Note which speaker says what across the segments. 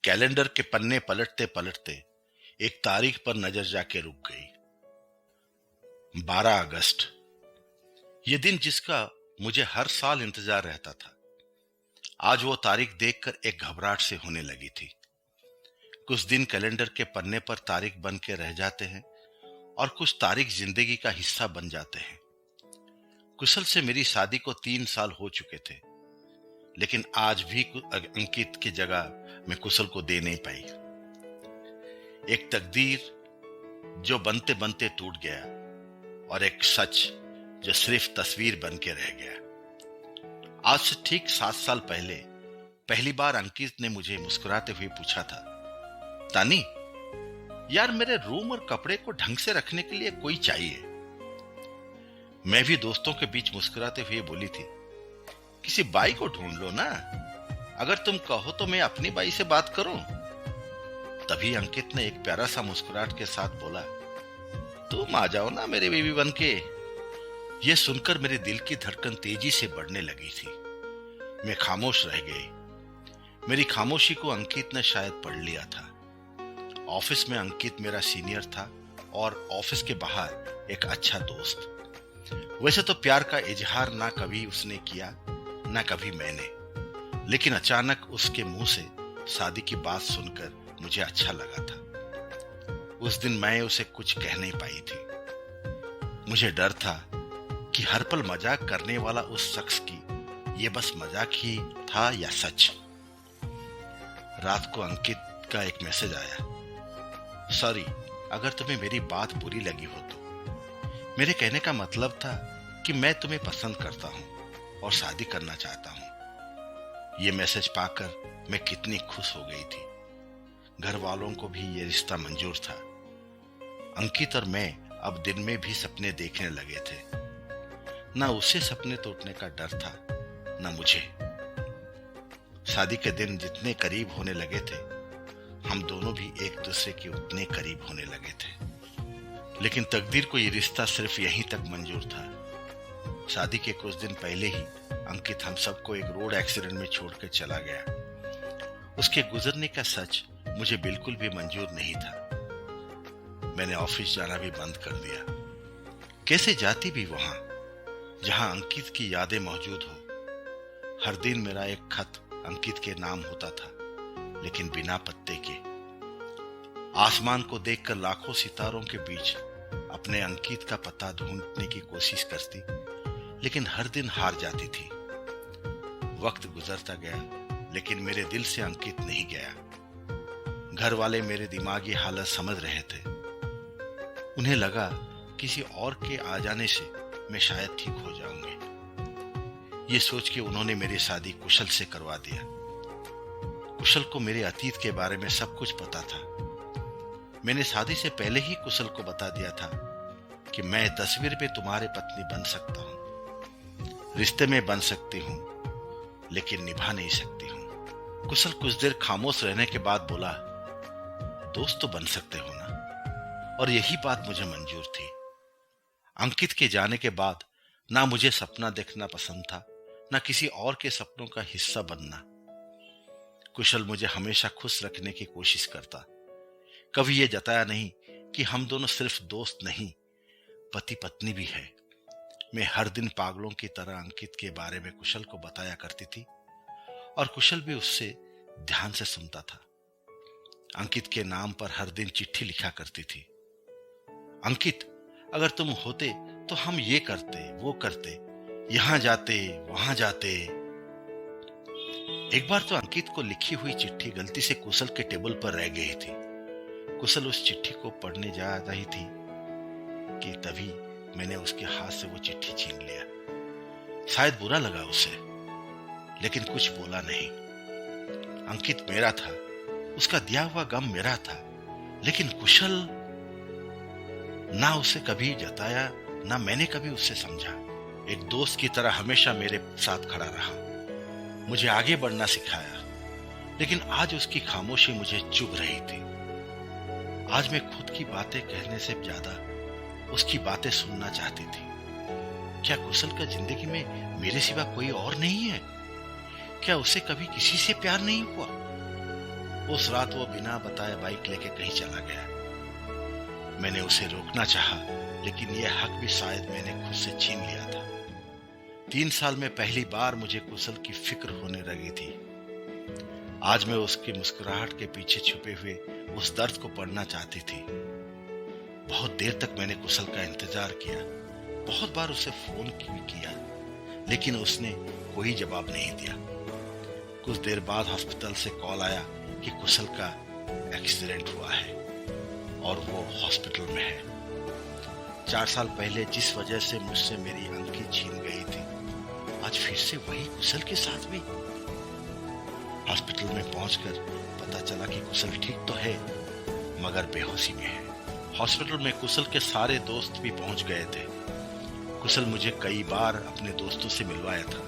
Speaker 1: Calendar के पन्ने पलटते पलटते एक तारीख पर नजर जाके रुक गई। 12 अगस्त। ये दिन जिसका मुझे हर साल इंतजार रहता था, आज वो तारीख देखकर एक घबराहट से होने लगी थी। कुछ दिन कैलेंडर के पन्ने पर तारीख बन के रह जाते हैं और कुछ तारीख जिंदगी का हिस्सा बन जाते हैं। कुशल से मेरी शादी को 3 साल हो चुके थे, लेकिन आज भी अंकित की जगह मैं कुशल को दे नहीं पाई। एक तकदीर जो बनते बनते टूट गया और एक सच जो सिर्फ तस्वीर बन के रह गया। आज से ठीक 7 साल पहले पहली बार अंकित ने मुझे मुस्कुराते हुए पूछा था, तानी यार मेरे रूम और कपड़े को ढंग से रखने के लिए कोई चाहिए। मैं भी दोस्तों के बीच मुस्कुराते हुए बोली थी, किसी बाई को ढूंढ लो ना, अगर तुम कहो तो मैं अपनी बाई से बात करूं। तभी अंकित ने एक प्यारा सा मुस्कुराहट के साथ बोला, तुम आ जाओ ना मेरे बेबी बन के। यह सुनकर मेरे दिल की धड़कन तेजी से बढ़ने लगी थी। मैं खामोश रह गई। मेरी खामोशी को अंकित ने शायद पढ़ लिया था। ऑफिस में अंकित मेरा सीनियर था और ऑफिस के बाहर एक अच्छा दोस्त। वैसे तो प्यार का इजहार ना कभी उसने किया ना कभी मैंने, लेकिन अचानक उसके मुंह से शादी की बात सुनकर मुझे अच्छा लगा था। उस दिन मैं उसे कुछ कह नहीं पाई थी। मुझे डर था कि हर पल मजाक करने वाला उस शख्स की ये बस मजाक ही था या सच। रात को अंकित का एक मैसेज आया, सॉरी अगर तुम्हें मेरी बात बुरी लगी हो तो। मेरे कहने का मतलब था कि मैं तुम्हें पसंद करता हूं और शादी करना चाहता हूं। ये मैसेज पाकर मैं कितनी खुश हो गई थी। घर वालों को भी ये रिश्ता मंजूर था। अंकित और मैं अब दिन में भी सपने देखने लगे थे। ना उसे सपने टूटने का डर था, ना मुझे। शादी के दिन जितने करीब होने लगे थे, हम दोनों भी एक दूसरे के उतने करीब होने लगे थे। लेकिन तकदीर को ये रिश्ता सिर्फ यहीं तक मंजूर था। शादी के कुछ दिन पहले ही अंकित हम सबको एक रोड एक्सीडेंट में छोड़कर चला गया। उसके गुजरने का सच मुझे बिल्कुल भी मंजूर नहीं था। मैंने ऑफिस जाना भी बंद कर दिया। कैसे जाती भी वहां जहां अंकित की यादें मौजूद हो। हर दिन मेरा एक खत अंकित के नाम होता था, लेकिन बिना पत्ते के। आसमान को देखकर लाखों सितारों के बीच अपने अंकित का पता ढूंढने की कोशिश करती, लेकिन हर दिन हार जाती थी। वक्त गुजरता गया, लेकिन मेरे दिल से अंकित नहीं गया। घर वाले मेरे दिमागी हालत समझ रहे थे। उन्हें लगा किसी और के आ जाने से मैं शायद ठीक हो जाऊंगी। ये सोच के उन्होंने मेरी शादी कुशल से करवा दिया। कुशल को मेरे अतीत के बारे में सब कुछ पता था। मैंने शादी से पहले ही कुशल को बता दिया था कि मैं तस्वीर पे तुम्हारी पत्नी बन सकता हूं, रिश्ते में बन सकती हूं, लेकिन निभा नहीं सकती हूं। कुशल कुछ देर खामोश रहने के बाद बोला, दोस्त तो बन सकते हो ना। और यही बात मुझे मंजूर थी। अंकित के जाने के बाद ना मुझे सपना देखना पसंद था, ना किसी और के सपनों का हिस्सा बनना। कुशल मुझे हमेशा खुश रखने की कोशिश करता। कभी ये जताया नहीं कि हम दोनों सिर्फ दोस्त नहीं, पति पत्नी भी है। मैं हर दिन पागलों की तरह अंकित के बारे में कुशल को बताया करती थी और कुशल भी उससे ध्यान से सुनता था। अंकित के नाम पर हर दिन चिट्ठी लिखा करती थी, अंकित अगर तुम होते तो हम ये करते वो करते, यहां जाते वहां जाते। एक बार तो अंकित को लिखी हुई चिट्ठी गलती से कुशल के टेबल पर रह गई थी। कुशल उस चिट्ठी को पढ़ने जा रही थी कि तभी मैंने उसके हाथ से वो चिट्ठी छीन लिया। शायद बुरा लगा उसे, लेकिन कुछ बोला नहीं। अंकित मेरा था, उसका दिया हुआ गम मेरा था, लेकिन कुशल ना उसे कभी जताया, ना मैंने कभी उससे समझा। एक दोस्त की तरह हमेशा मेरे साथ खड़ा रहा, मुझे आगे बढ़ना सिखाया। लेकिन आज उसकी खामोशी मुझे चुभ रही थी। आज मैं खुद की बातें कहने से ज्यादा उसकी बातें सुनना चाहती थी। क्या कुशल का जिंदगी में मेरे सिवा कोई और नहीं है? क्या उसे कभी किसी से प्यार नहीं हुआ? उस रात वो बिना बताए बाइक लेके कहीं चला गया। मैंने उसे रोकना चाहा, लेकिन यह हक भी शायद मैंने खुद से छीन लिया था। 3 साल में पहली बार मुझे कुशल की फिक्र होने लगी थी। आज मैं उसकी मुस्कुराहट के पीछे छुपे हुए उस दर्द को पढ़ना चाहती थी। बहुत देर तक मैंने कुशल का इंतजार किया। बहुत बार उसे फोन भी किया, लेकिन उसने कोई जवाब नहीं दिया। कुछ देर बाद हॉस्पिटल से कॉल आया कि कुशल का एक्सीडेंट हुआ है और वो हॉस्पिटल में है। 4 साल पहले जिस वजह से मुझसे मेरी अंकी छीन गई थी, आज फिर से वही कुशल के साथ भी। हॉस्पिटल में पहुंचकर पता चला कि कुशल ठीक तो है, मगर बेहोशी में है। हॉस्पिटल में कुशल के सारे दोस्त भी पहुंच गए थे। कुशल मुझे कई बार अपने दोस्तों से मिलवाया था।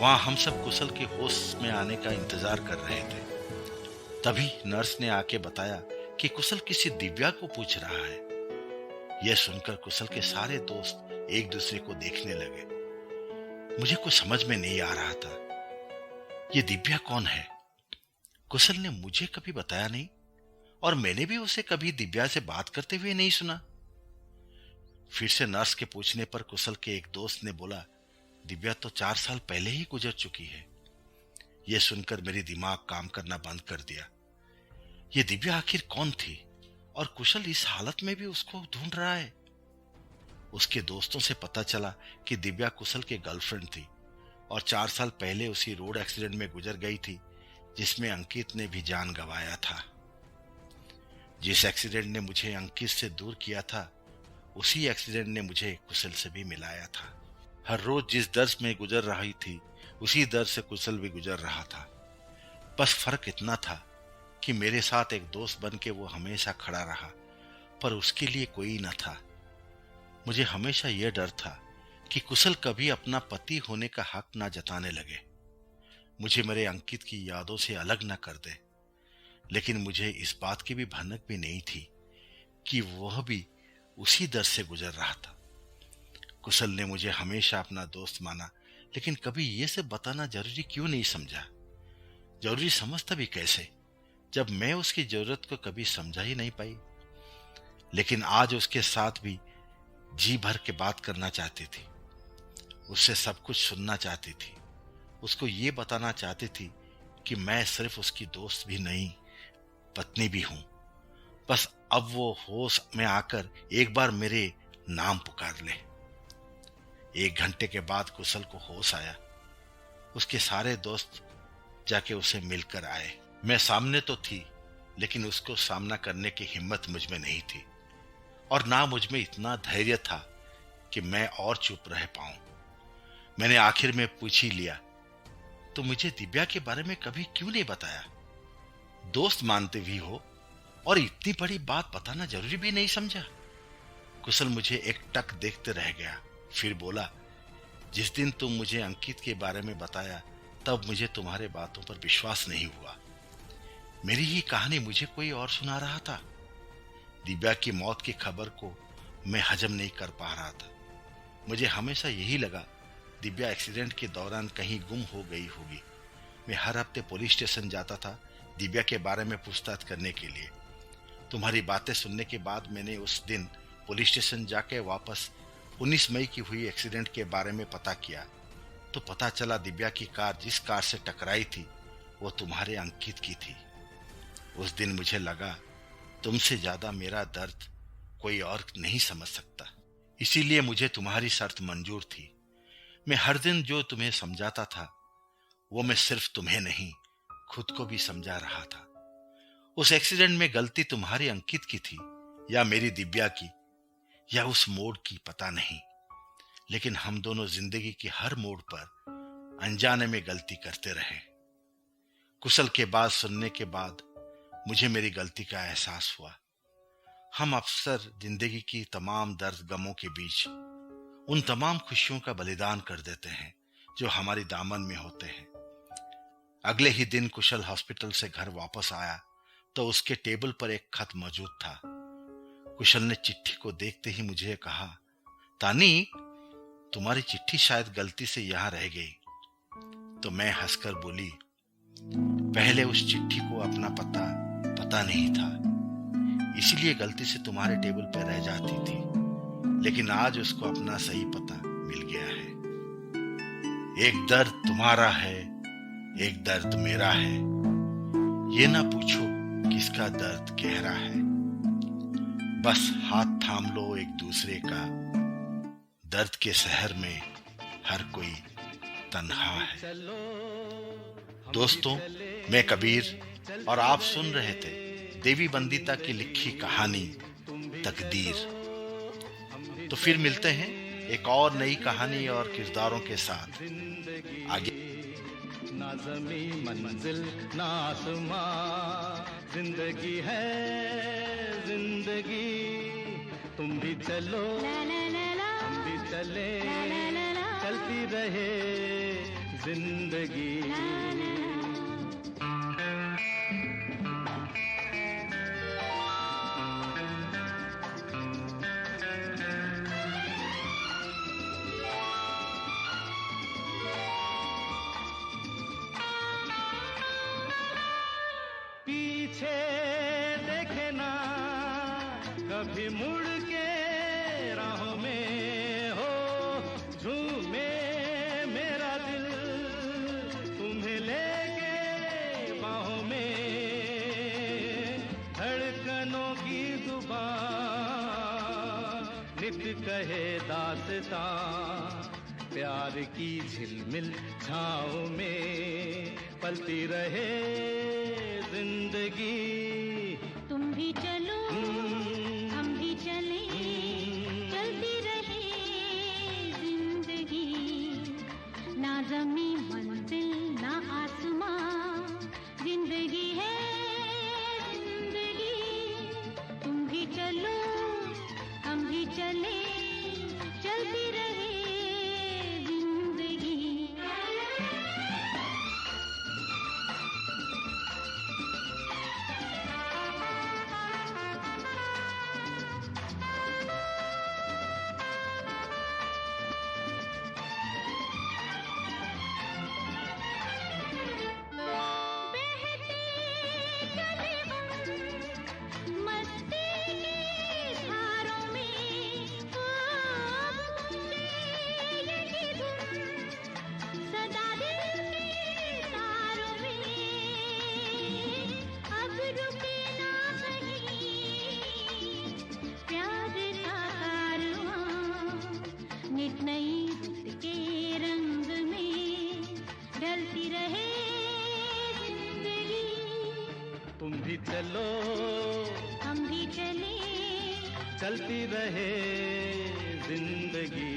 Speaker 1: वहां हम सब कुशल के होश में आने का इंतजार कर रहे थे। तभी नर्स ने आके बताया कि कुशल किसी दिव्या को पूछ रहा है। यह सुनकर कुशल के सारे दोस्त एक दूसरे को देखने लगे। मुझे कुछ समझ में नहीं आ रहा था। ये दिव्या कौन है? कुशल ने मुझे कभी बताया नहीं, और मैंने भी उसे कभी दिव्या से बात करते हुए नहीं सुना। फिर से नर्स के पूछने पर कुशल के एक दोस्त ने बोला, दिव्या तो 4 साल पहले ही गुजर चुकी है। यह सुनकर मेरी दिमाग काम करना बंद कर दिया। ये दिव्या आखिर कौन थी, और कुशल इस हालत में भी उसको ढूंढ रहा है। उसके दोस्तों से पता चला कि दिव्या कुशल की गर्लफ्रेंड थी और 4 साल पहले उसी रोड एक्सीडेंट में गुजर गई थी जिसमें अंकित ने भी जान गंवाया था। जिस एक्सीडेंट ने मुझे अंकित से दूर किया था, उसी एक्सीडेंट ने मुझे कुशल से भी मिलाया था। हर रोज जिस दर्द में गुजर रही थी, उसी दर्द से कुशल भी गुजर रहा था। बस फर्क इतना था कि मेरे साथ एक दोस्त बन के वो हमेशा खड़ा रहा, पर उसके लिए कोई न था। मुझे हमेशा यह डर था कि कुशल कभी अपना पति होने का हक ना जताने लगे, मुझे मेरे अंकित की यादों से अलग न कर दे। लेकिन मुझे इस बात की भी भनक भी नहीं थी कि वह भी उसी दर्द से गुजर रहा था। कुशल ने मुझे हमेशा अपना दोस्त माना, लेकिन कभी ये सब बताना जरूरी क्यों नहीं समझा। जरूरी समझता भी कैसे, जब मैं उसकी जरूरत को कभी समझा ही नहीं पाई। लेकिन आज उसके साथ भी जी भर के बात करना चाहती थी, उससे सब कुछ सुनना चाहती थी, उसको ये बताना चाहती थी कि मैं सिर्फ उसकी दोस्त भी नहीं, पत्नी भी हूं। बस अब वो होश में आकर एक बार मेरे नाम पुकार ले। 1 घंटे के बाद कुशल को होश आया। उसके सारे दोस्त जाके उसे मिलकर आए। मैं सामने तो थी, लेकिन उसको सामना करने की हिम्मत मुझ में नहीं थी, और ना मुझ में इतना धैर्य था कि मैं और चुप रह पाऊं। मैंने आखिर में पूछ ही लिया, तो मुझे दिव्या के बारे में कभी क्यों नहीं बताया? दोस्त मानते भी हो, और इतनी बड़ी बात बताना जरूरी भी नहीं समझा? कुशल मुझे एकटक देखते रह गया, फिर बोला, जिस दिन तुम मुझे अंकित के बारे में बताया, तब मुझे तुम्हारे बातों पर विश्वास नहीं हुआ। मेरी ही कहानी मुझे कोई और सुना रहा था। दिव्या की मौत की खबर को मैं हजम नहीं कर पा रहा था। मुझे हमेशा यही लगा दिव्या एक्सीडेंट के दौरान कहीं गुम हो गई होगी। मैं हर हफ्ते पुलिस स्टेशन जाता था दिव्या के बारे में पूछताछ करने के लिए। तुम्हारी बातें सुनने के बाद मैंने उस दिन पुलिस स्टेशन जाके वापस 19 मई की हुई एक्सीडेंट के बारे में पता किया, तो पता चला दिव्या की कार जिस कार से टकराई थी वो तुम्हारे अंकित की थी। उस दिन मुझे लगा तुमसे ज्यादा मेरा दर्द कोई और नहीं समझ सकता, इसीलिए मुझे तुम्हारी शर्त मंजूर थी। मैं हर दिन जो तुम्हें समझाता था, वो मैं सिर्फ तुम्हें नहीं, खुद को भी समझा रहा था। उस एक्सीडेंट में गलती तुम्हारे अंकित की थी या मेरी दिव्या की, या उस मोड़ की, पता नहीं। लेकिन हम दोनों जिंदगी के हर मोड़ पर अनजाने में गलती करते रहे। कुशल के बात सुनने के बाद मुझे मेरी गलती का एहसास हुआ। हम अक्सर जिंदगी की तमाम दर्द गमों के बीच उन तमाम खुशियों का बलिदान कर देते हैं जो हमारी दामन में होते हैं। अगले ही दिन कुशल हॉस्पिटल से घर वापस आया तो उसके टेबल पर एक खत मौजूद था। कुशल ने चिट्ठी को देखते ही मुझे कहा, तानी, तुम्हारी चिट्ठी शायद गलती से यहां रह गई। तो मैं हंसकर बोली, पहले उस चिट्ठी को अपना पता नहीं था, इसीलिए गलती से तुम्हारे टेबल पर रह जाती थी, लेकिन आज उसको अपना सही पता मिल गया है। एक दर्द तुम्हारा है, एक दर्द मेरा है, ये ना पूछो किसका दर्द गहरा है। बस हाथ थाम लो एक दूसरे का, दर्द के शहर में हर कोई तन्हा है। दोस्तों, मैं कबीर और आप सुन रहे थे देवी बंदिता की लिखी कहानी तकदीर। तो फिर मिलते हैं एक और नई कहानी और किरदारों के साथ आगे।
Speaker 2: ना ज़मीं मंजिल ना आसमां, जिंदगी है जिंदगी। तुम भी चलो हम भी चले, चलती रहे जिंदगी। पीछे देखे ना कभी मुड़ के, राहों में हो झूमे मेरा दिल, तुम्हें लेके बाहों में। धड़कनों की जुबान नित कहे दास्तां, प्यार की झिलमिल छाँव में पलती रहे जिंदगी।
Speaker 3: तुम भी चलो हम भी चले, चलती रहे जिंदगी। ना ज़मीं मंजिल ना आसमां, जिंदगी है जिंदगी। तुम भी चलो हम भी चले, चलती रहे जिंदगी। नई रुत के रंग में ढलती रहे जिंदगी।
Speaker 2: तुम भी चलो
Speaker 3: हम भी चले,
Speaker 2: चलती रहे जिंदगी।